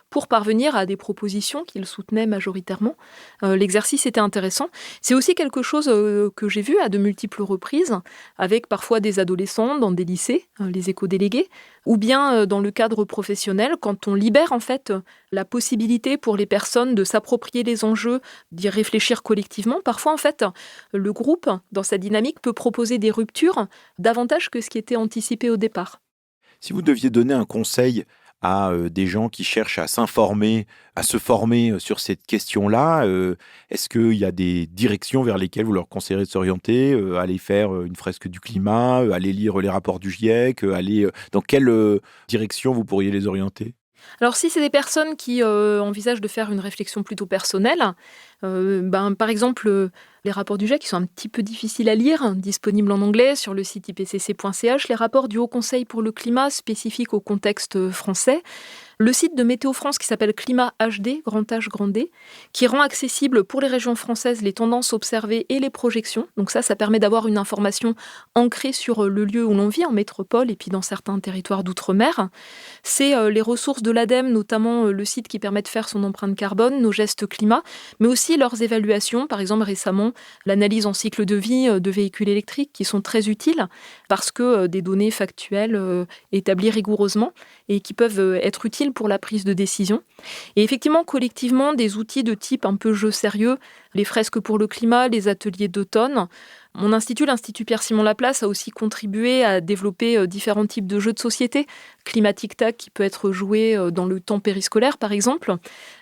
pour parvenir à des propositions qu'ils soutenaient majoritairement. L'exercice était intéressant. C'est aussi quelque chose que j'ai vu à de multiples reprises, avec parfois des adolescents dans des lycées, les éco-délégués, ou bien dans le cadre professionnel, quand on libère en fait la possibilité pour les personnes de s'approprier les enjeux, d'y réfléchir collectivement. Parfois, en fait, le groupe, dans sa dynamique, peut proposer des ruptures davantage que ce qui était anticipé au départ. Si vous deviez donner un conseil à des gens qui cherchent à s'informer, à se former sur cette question-là, est-ce qu'il y a des directions vers lesquelles vous leur conseillerez de s'orienter? Aller faire une fresque du climat, aller lire les rapports du GIEC, aller dans quelle direction vous pourriez les orienter? Alors si c'est des personnes qui envisagent de faire une réflexion plutôt personnelle, par exemple, les rapports du GIEC qui sont un petit peu difficiles à lire, disponibles en anglais sur le site ipcc.ch, les rapports du Haut Conseil pour le climat spécifiques au contexte français, le site de Météo France qui s'appelle Climat HD, grand H, grand D, qui rend accessible pour les régions françaises les tendances observées et les projections. Donc ça permet d'avoir une information ancrée sur le lieu où l'on vit, en métropole et puis dans certains territoires d'outre-mer. C'est les ressources de l'ADEME, notamment le site qui permet de faire son empreinte carbone, nos gestes climat, mais aussi leurs évaluations. Par exemple, récemment, l'analyse en cycle de vie de véhicules électriques qui sont très utiles parce que des données factuelles établies rigoureusement et qui peuvent être utiles pour la prise de décision. Et effectivement, collectivement, des outils de type un peu jeu sérieux, les fresques pour le climat, les ateliers d'automne. Mon institut, l'Institut Pierre-Simon Laplace, a aussi contribué à développer différents types de jeux de société. Climatic-Tac qui peut être joué dans le temps périscolaire, par exemple.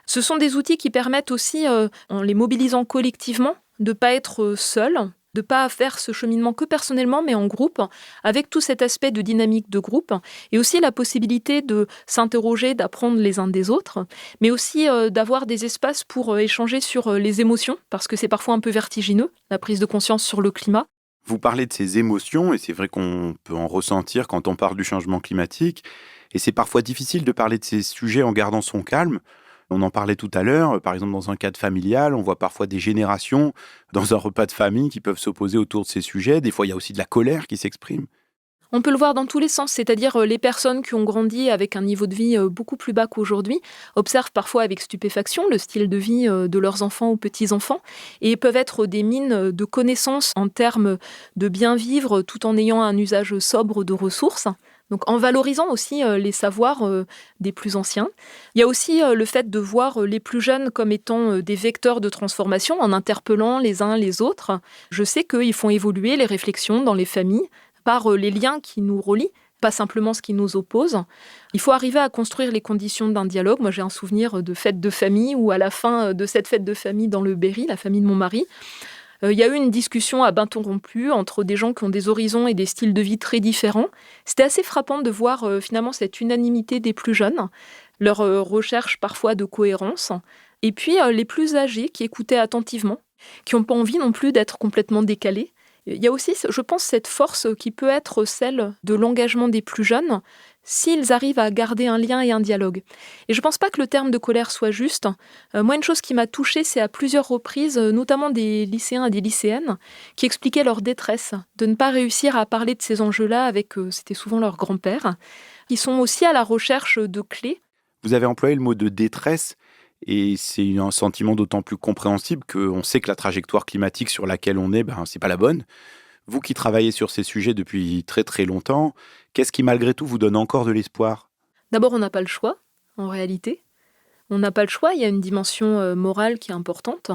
Ce sont des outils qui permettent aussi, en les mobilisant collectivement, de ne pas être seul, de ne pas faire ce cheminement que personnellement, mais en groupe, avec tout cet aspect de dynamique de groupe, et aussi la possibilité de s'interroger, d'apprendre les uns des autres, mais aussi d'avoir des espaces pour échanger sur les émotions, parce que c'est parfois un peu vertigineux, la prise de conscience sur le climat. Vous parlez de ces émotions, et c'est vrai qu'on peut en ressentir quand on parle du changement climatique, et c'est parfois difficile de parler de ces sujets en gardant son calme. On en parlait tout à l'heure, par exemple dans un cadre familial, on voit parfois des générations dans un repas de famille qui peuvent s'opposer autour de ces sujets. Des fois, il y a aussi de la colère qui s'exprime. On peut le voir dans tous les sens, c'est-à-dire les personnes qui ont grandi avec un niveau de vie beaucoup plus bas qu'aujourd'hui observent parfois avec stupéfaction le style de vie de leurs enfants ou petits-enfants et peuvent être des mines de connaissances en termes de bien vivre tout en ayant un usage sobre de ressources. Donc en valorisant aussi les savoirs des plus anciens. Il y a aussi le fait de voir les plus jeunes comme étant des vecteurs de transformation en interpellant les uns les autres. Je sais qu'ils font évoluer les réflexions dans les familles par les liens qui nous relient, pas simplement ce qui nous oppose. Il faut arriver à construire les conditions d'un dialogue. Moi, j'ai un souvenir de fête de famille où à la fin de cette fête de famille dans le Berry, la famille de mon mari, il y a eu une discussion à bâton rompu entre des gens qui ont des horizons et des styles de vie très différents. C'était assez frappant de voir finalement cette unanimité des plus jeunes, leur recherche parfois de cohérence, et puis les plus âgés qui écoutaient attentivement, qui n'ont pas envie non plus d'être complètement décalés. Il y a aussi, je pense, cette force qui peut être celle de l'engagement des plus jeunes s'ils arrivent à garder un lien et un dialogue. Et je ne pense pas que le terme de colère soit juste. Moi, une chose qui m'a touchée, c'est à plusieurs reprises, notamment des lycéens et des lycéennes, qui expliquaient leur détresse de ne pas réussir à parler de ces enjeux-là avec, c'était souvent leur grand-père. Ils sont aussi à la recherche de clés. Vous avez employé le mot de détresse, et c'est un sentiment d'autant plus compréhensible qu'on sait que la trajectoire climatique sur laquelle on est, c'est pas la bonne. Vous qui travaillez sur ces sujets depuis très très longtemps, qu'est-ce qui malgré tout vous donne encore de l'espoir ? D'abord, on n'a pas le choix, en réalité. On n'a pas le choix, il y a une dimension morale qui est importante.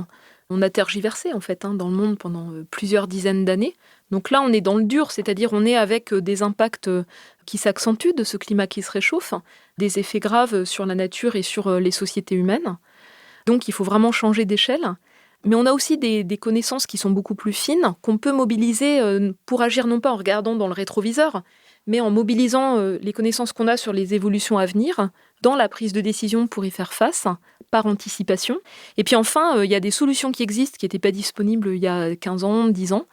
On a tergiversé, en fait, dans le monde pendant plusieurs dizaines d'années. Donc là, on est dans le dur, c'est-à-dire on est avec des impacts qui s'accentuent de ce climat qui se réchauffe, des effets graves sur la nature et sur les sociétés humaines. Donc il faut vraiment changer d'échelle. Mais on a aussi des connaissances qui sont beaucoup plus fines, qu'on peut mobiliser pour agir non pas en regardant dans le rétroviseur, mais en mobilisant les connaissances qu'on a sur les évolutions à venir, dans la prise de décision pour y faire face, par anticipation. Et puis enfin, il y a des solutions qui existent, qui n'étaient pas disponibles il y a 15 ans, 10 ans,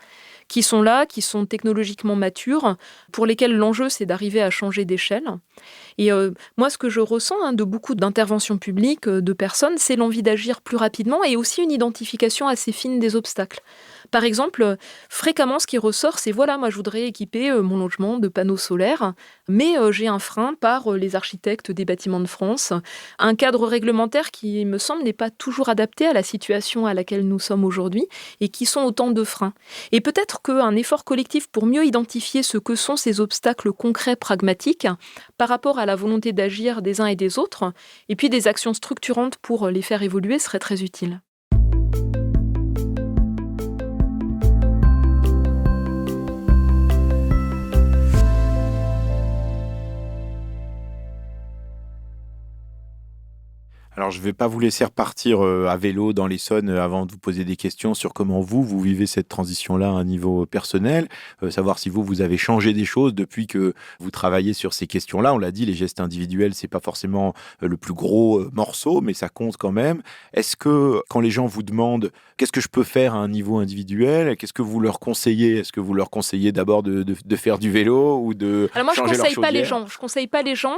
qui sont là, qui sont technologiquement matures, pour lesquelles l'enjeu, c'est d'arriver à changer d'échelle. Et moi, ce que je ressens de beaucoup d'interventions publiques, de personnes, c'est l'envie d'agir plus rapidement et aussi une identification assez fine des obstacles. Par exemple, fréquemment, ce qui ressort, c'est voilà, moi, je voudrais équiper mon logement de panneaux solaires, mais j'ai un frein par les architectes des bâtiments de France, un cadre réglementaire qui, me semble, n'est pas toujours adapté à la situation à laquelle nous sommes aujourd'hui et qui sont autant de freins. Et peut-être qu'un effort collectif pour mieux identifier ce que sont ces obstacles concrets, pragmatiques, par rapport à la volonté d'agir des uns et des autres, et puis des actions structurantes pour les faire évoluer serait très utile. Alors, je ne vais pas vous laisser repartir à vélo dans l'Essonne avant de vous poser des questions sur comment vous vivez cette transition-là à un niveau personnel, savoir si vous avez changé des choses depuis que vous travaillez sur ces questions-là. On l'a dit, les gestes individuels, c'est pas forcément le plus gros morceau, mais ça compte quand même. Est-ce que quand les gens vous demandent qu'est-ce que je peux faire à un niveau individuel, qu'est-ce que vous leur conseillez ? Est-ce que vous leur conseillez d'abord de faire du vélo ou de Alors moi, changer leur chaudière ? Je conseille pas les gens.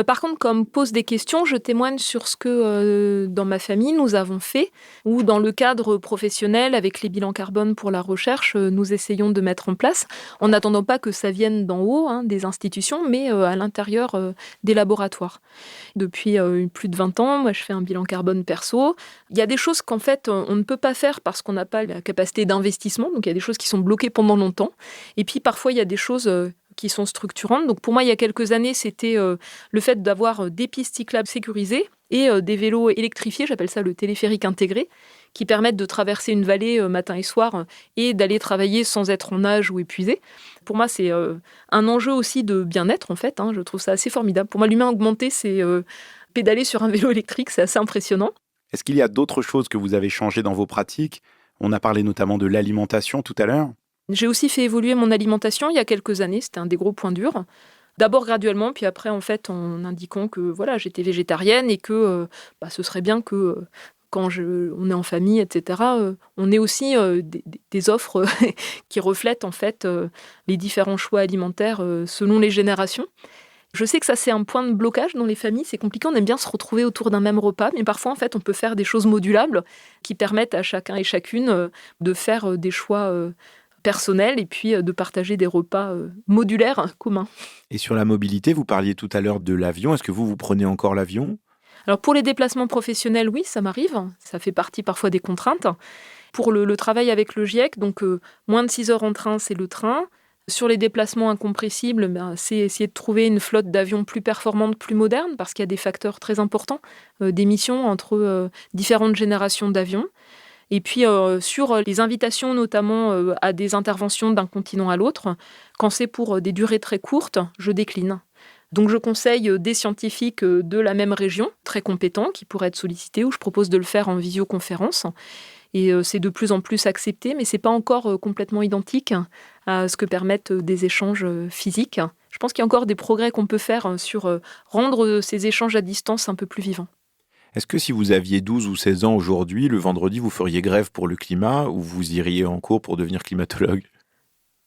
Par contre, comme pose des questions, je témoigne sur ce que dans ma famille, nous avons fait, ou dans le cadre professionnel, avec les bilans carbone pour la recherche, nous essayons de mettre en place, en n'attendant pas que ça vienne d'en haut, des institutions, mais à l'intérieur des laboratoires. Depuis plus de 20 ans, moi, je fais un bilan carbone perso. Il y a des choses qu'en fait, on ne peut pas faire parce qu'on n'a pas la capacité d'investissement, donc il y a des choses qui sont bloquées pendant longtemps. Et puis parfois, il y a des choses qui sont structurantes. Donc pour moi, il y a quelques années, c'était le fait d'avoir des pistes cyclables sécurisées et des vélos électrifiés, j'appelle ça le téléphérique intégré, qui permettent de traverser une vallée matin et soir et d'aller travailler sans être en nage ou épuisé. Pour moi, c'est un enjeu aussi de bien-être, en fait. Je trouve ça assez formidable. Pour moi, l'humain augmenté, c'est pédaler sur un vélo électrique, c'est assez impressionnant. Est-ce qu'il y a d'autres choses que vous avez changées dans vos pratiques ? On a parlé notamment de l'alimentation tout à l'heure. J'ai aussi fait évoluer mon alimentation il y a quelques années, c'était un des gros points durs. D'abord graduellement, puis après en fait en indiquant que voilà, j'étais végétarienne et que ce serait bien que quand on est en famille, etc., on ait aussi des offres qui reflètent en fait les différents choix alimentaires selon les générations. Je sais que ça, c'est un point de blocage dans les familles. C'est compliqué, on aime bien se retrouver autour d'un même repas, mais parfois, en fait, on peut faire des choses modulables qui permettent à chacun et chacune de faire des choix personnels et puis de partager des repas modulaires communs. Et sur la mobilité, vous parliez tout à l'heure de l'avion. Est-ce que vous prenez encore l'avion ? Alors, pour les déplacements professionnels, oui, ça m'arrive. Ça fait partie parfois des contraintes. Pour le travail avec le GIEC, donc moins de 6 heures en train, c'est le train. Sur les déplacements incompressibles, c'est essayer de trouver une flotte d'avions plus performante, plus moderne, parce qu'il y a des facteurs très importants d'émissions entre différentes générations d'avions. Et puis sur les invitations notamment à des interventions d'un continent à l'autre, quand c'est pour des durées très courtes, je décline. Donc je conseille des scientifiques de la même région, très compétents, qui pourraient être sollicités, ou je propose de le faire en visioconférence. Et c'est de plus en plus accepté, mais ce n'est pas encore complètement identique à ce que permettent des échanges physiques. Je pense qu'il y a encore des progrès qu'on peut faire sur rendre ces échanges à distance un peu plus vivants. Est-ce que si vous aviez 12 ou 16 ans aujourd'hui, le vendredi, vous feriez grève pour le climat ou vous iriez en cours pour devenir climatologue ?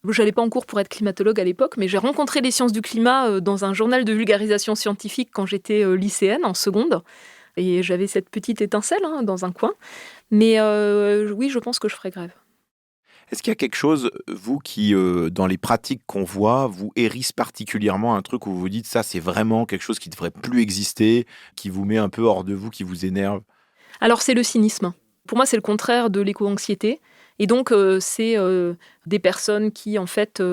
Je n'allais pas en cours pour être climatologue à l'époque, mais j'ai rencontré les sciences du climat dans un journal de vulgarisation scientifique quand j'étais lycéenne, en seconde. Et j'avais cette petite étincelle dans un coin. Mais oui, je pense que je ferai grève. Est-ce qu'il y a quelque chose, vous, qui, dans les pratiques qu'on voit, vous hérisse particulièrement un truc où vous vous dites « ça, c'est vraiment quelque chose qui ne devrait plus exister », qui vous met un peu hors de vous, qui vous énerve ? Alors, c'est le cynisme. Pour moi, c'est le contraire de l'éco-anxiété. Et donc, c'est des personnes qui, en fait,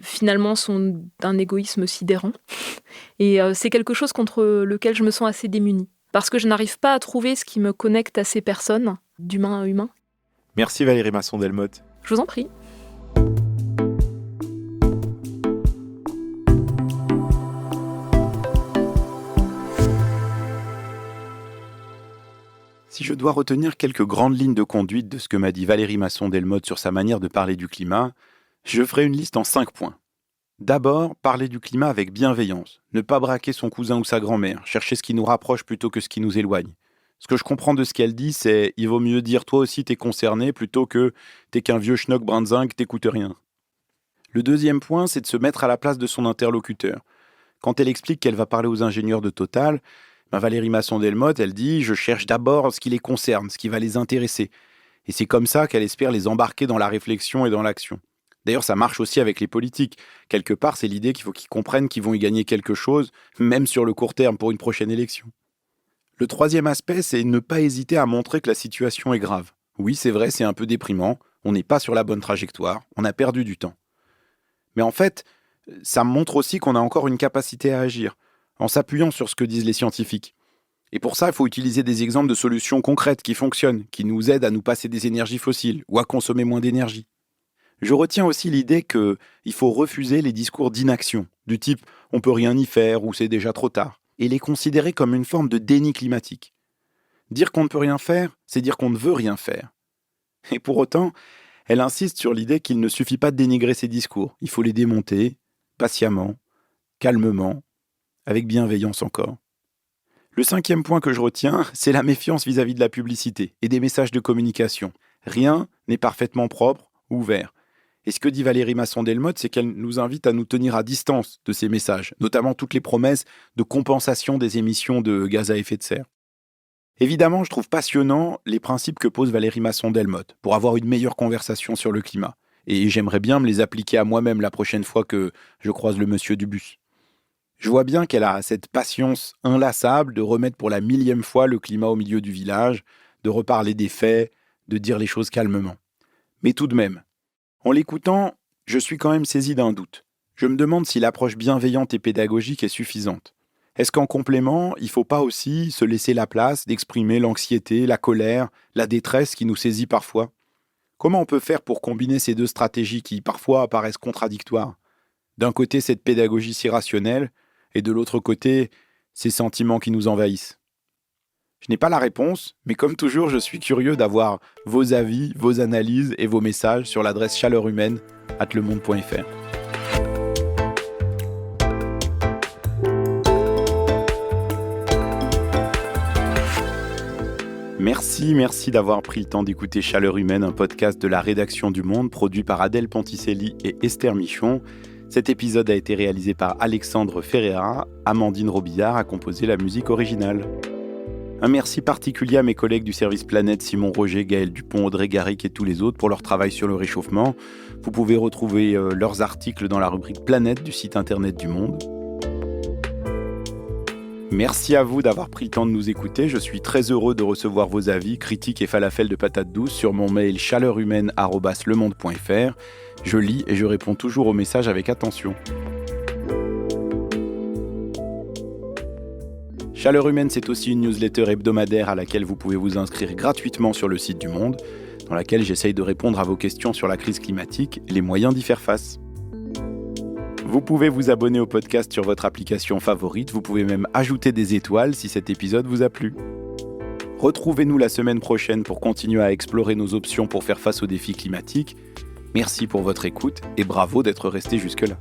finalement, sont d'un égoïsme sidérant. Et c'est quelque chose contre lequel je me sens assez démunie. Parce que je n'arrive pas à trouver ce qui me connecte à ces personnes, d'humain à humain. Merci Valérie Masson-Delmotte. Je vous en prie. Si je dois retenir quelques grandes lignes de conduite de ce que m'a dit Valérie Masson-Delmotte sur sa manière de parler du climat, je ferai une liste en 5 points. D'abord, parler du climat avec bienveillance. Ne pas braquer son cousin ou sa grand-mère. Chercher ce qui nous rapproche plutôt que ce qui nous éloigne. Ce que je comprends de ce qu'elle dit, c'est « il vaut mieux dire toi aussi t'es concerné plutôt que t'es qu'un vieux schnock brin de zinc, t'écoutes rien ». Le deuxième point, c'est de se mettre à la place de son interlocuteur. Quand elle explique qu'elle va parler aux ingénieurs de Total, Valérie Masson-Delmotte, elle dit « je cherche d'abord ce qui les concerne, ce qui va les intéresser ». Et c'est comme ça qu'elle espère les embarquer dans la réflexion et dans l'action. D'ailleurs, ça marche aussi avec les politiques. Quelque part, c'est l'idée qu'il faut qu'ils comprennent qu'ils vont y gagner quelque chose, même sur le court terme, pour une prochaine élection. Le troisième aspect, c'est ne pas hésiter à montrer que la situation est grave. Oui, c'est vrai, c'est un peu déprimant, on n'est pas sur la bonne trajectoire, on a perdu du temps. Mais en fait, ça montre aussi qu'on a encore une capacité à agir, en s'appuyant sur ce que disent les scientifiques. Et pour ça, il faut utiliser des exemples de solutions concrètes qui fonctionnent, qui nous aident à nous passer des énergies fossiles ou à consommer moins d'énergie. Je retiens aussi l'idée qu'il faut refuser les discours d'inaction, du type « on peut rien y faire » ou « c'est déjà trop tard », et les considérer comme une forme de déni climatique. Dire qu'on ne peut rien faire, c'est dire qu'on ne veut rien faire. Et pour autant, elle insiste sur l'idée qu'il ne suffit pas de dénigrer ces discours, il faut les démonter, patiemment, calmement, avec bienveillance encore. Le cinquième point que je retiens, c'est la méfiance vis-à-vis de la publicité et des messages de communication. Rien n'est parfaitement propre ou ouvert. Et ce que dit Valérie Masson-Delmotte, c'est qu'elle nous invite à nous tenir à distance de ces messages, notamment toutes les promesses de compensation des émissions de gaz à effet de serre. Évidemment, je trouve passionnant les principes que pose Valérie Masson-Delmotte pour avoir une meilleure conversation sur le climat. Et j'aimerais bien me les appliquer à moi-même la prochaine fois que je croise le monsieur du bus. Je vois bien qu'elle a cette patience inlassable de remettre pour la 1000e fois le climat au milieu du village, de reparler des faits, de dire les choses calmement. Mais tout de même, en l'écoutant, je suis quand même saisi d'un doute. Je me demande si l'approche bienveillante et pédagogique est suffisante. Est-ce qu'en complément, il ne faut pas aussi se laisser la place d'exprimer l'anxiété, la colère, la détresse qui nous saisit parfois ? Comment on peut faire pour combiner ces deux stratégies qui parfois apparaissent contradictoires ? D'un côté, cette pédagogie si rationnelle, et de l'autre côté, ces sentiments qui nous envahissent. Je n'ai pas la réponse, mais comme toujours, je suis curieux d'avoir vos avis, vos analyses et vos messages sur l'adresse chaleurhumaine@lemonde.fr. Merci d'avoir pris le temps d'écouter Chaleur Humaine, un podcast de la rédaction du Monde, produit par Adèle Ponticelli et Esther Michon. Cet épisode a été réalisé par Alexandre Ferreira. Amandine Robillard a composé la musique originale. Un merci particulier à mes collègues du service Planète, Simon Roger, Gaël Dupont, Audrey Garrick et tous les autres pour leur travail sur le réchauffement. Vous pouvez retrouver leurs articles dans la rubrique Planète du site internet du Monde. Merci à vous d'avoir pris le temps de nous écouter. Je suis très heureux de recevoir vos avis, critiques et falafels de patates douces sur mon mail chaleurhumaine@lemonde.fr. Je lis et je réponds toujours aux messages avec attention. Chaleur Humaine, c'est aussi une newsletter hebdomadaire à laquelle vous pouvez vous inscrire gratuitement sur le site du Monde. dans laquelle j'essaye de répondre à vos questions sur la crise climatique et les moyens d'y faire face. Vous pouvez vous abonner au podcast sur votre application favorite, vous pouvez même ajouter des étoiles si cet épisode vous a plu. Retrouvez-nous la semaine prochaine pour continuer à explorer nos options pour faire face aux défis climatiques. Merci pour votre écoute et bravo d'être resté jusque-là.